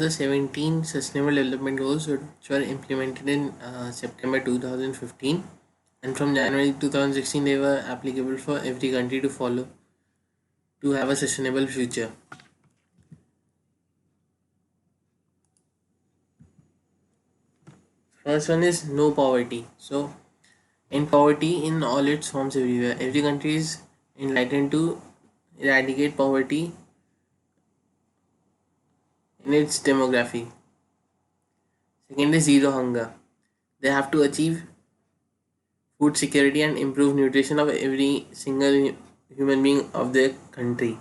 The 17 Sustainable Development Goals which were implemented in September 2015, and from January 2016 they were applicable for every country to follow to have a sustainable future. First one is no poverty. So, in poverty in all its forms everywhere, every country is enlightened to eradicate poverty in its demography. Second is zero hunger. They have to achieve food security and improve nutrition of every single human being of their country.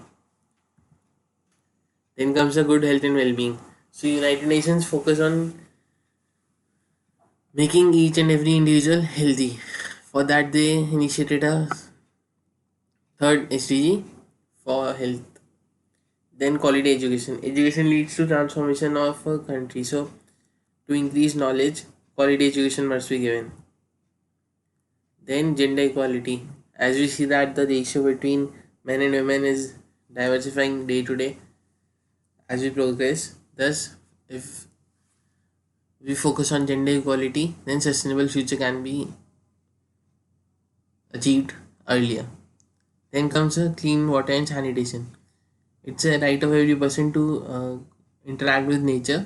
Then comes the good health and well-being. So United Nations focus on making each and every individual healthy. For that they initiated a third SDG for health. Then quality education. Education leads to transformation of a country. So to increase knowledge, quality education must be given. Then gender equality. As we see that the ratio between men and women is diversifying day to day as we progress. Thus, if we focus on gender equality, then sustainable future can be achieved earlier. Then comes a clean water and sanitation. It's a right of every person to interact with nature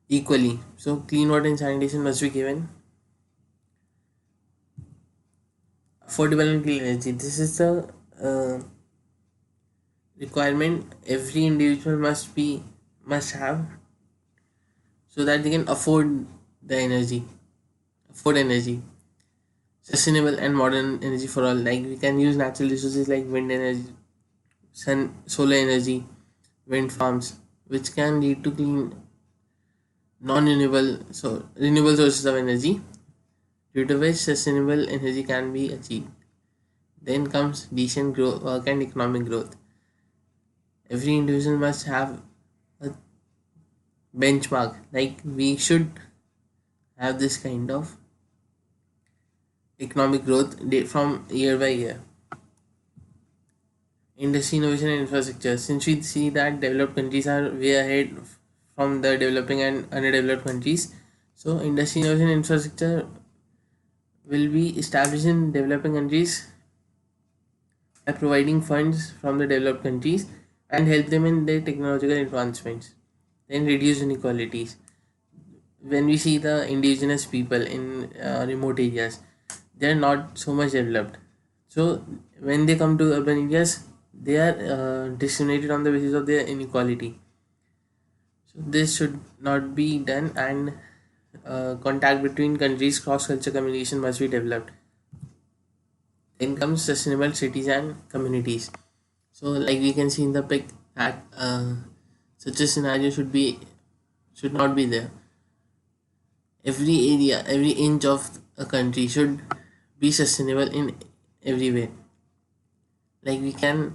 equally. So clean water and sanitation must be given. Affordable and clean energy. This is the requirement every individual must have so that they can afford energy. Sustainable and modern energy for all. Like we can use natural resources like wind energy, solar energy, wind farms, which can lead to clean, renewable sources of energy, due to which sustainable energy can be achieved. Then comes decent growth, work and economic growth. Every individual must have a benchmark. Like we should have this kind of economic growth from year by year. Industry innovation and infrastructure. Since we see that developed countries are way ahead from the developing and underdeveloped countries, so industry innovation and infrastructure will be established in developing countries by providing funds from the developed countries and help them in their technological advancements. Then reduce inequalities. When we see the indigenous people in remote areas, they are not so much developed. So when they come to urban areas, they are discriminated on the basis of their inequality. So this should not be done, and contact between countries, cross-culture communication must be developed. Then comes sustainable cities and communities. So like we can see in the pic that such a scenario should not be there. Every area, every inch of a country should be sustainable in every way. Like we can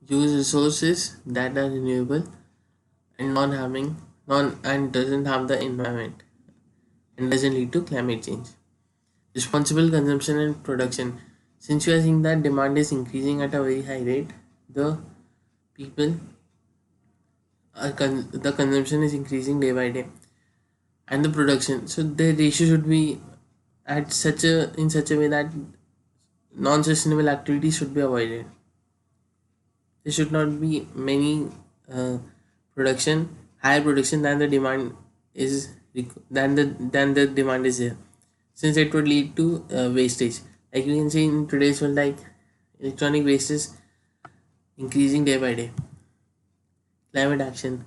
use resources that are renewable and non and doesn't harm the environment and doesn't lead to climate change. Responsible consumption and production. Since we are seeing that demand is increasing at a very high rate, the people the consumption is increasing day by day, and the production. So the ratio should be at such a way that non-sustainable activities should be avoided. There should not be many uh, production higher production than the demand is than the demand is there, since it would lead to wastage. Like you can see in today's world, like electronic waste is increasing day by day. Climate action.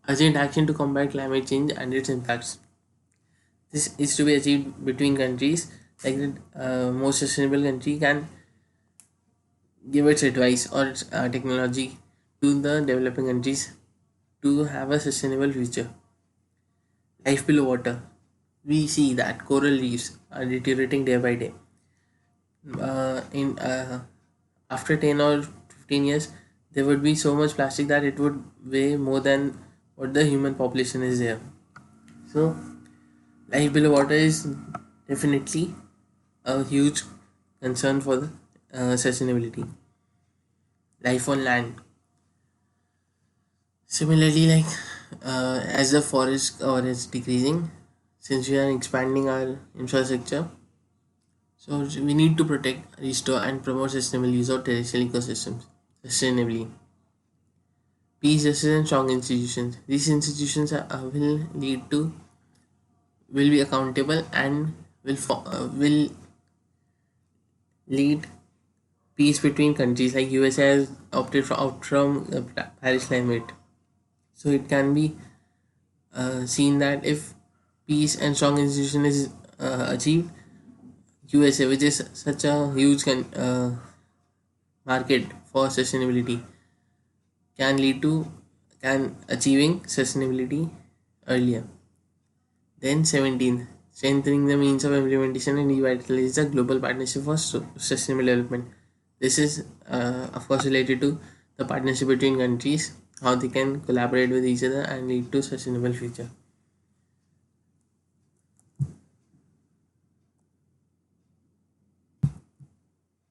Urgent action to combat climate change and its impacts. This is to be achieved between countries. Like the most sustainable country can give its advice or its technology to the developing countries to have a sustainable future. Life below water. We see that coral reefs are deteriorating day by day. In After 10 or 15 years, there would be so much plastic that it would weigh more than what the human population is there. So, life below water is definitely a huge concern for the sustainability. Life on land. Similarly, like as the forest cover is decreasing, since we are expanding our infrastructure, so we need to protect, restore, and promote sustainable use of terrestrial ecosystems sustainably. Peace, justice, and strong institutions. These institutions will be accountable and will lead peace between countries. Like USA has opted out from the Paris climate, so it can be seen that if peace and strong institution is achieved, USA, which is such a huge market for sustainability, can lead to can achieving sustainability earlier. Then 17th, strengthening the means of implementation and revitalize the global partnership for sustainable development. This is, of course, related to the partnership between countries, how they can collaborate with each other and lead to sustainable future.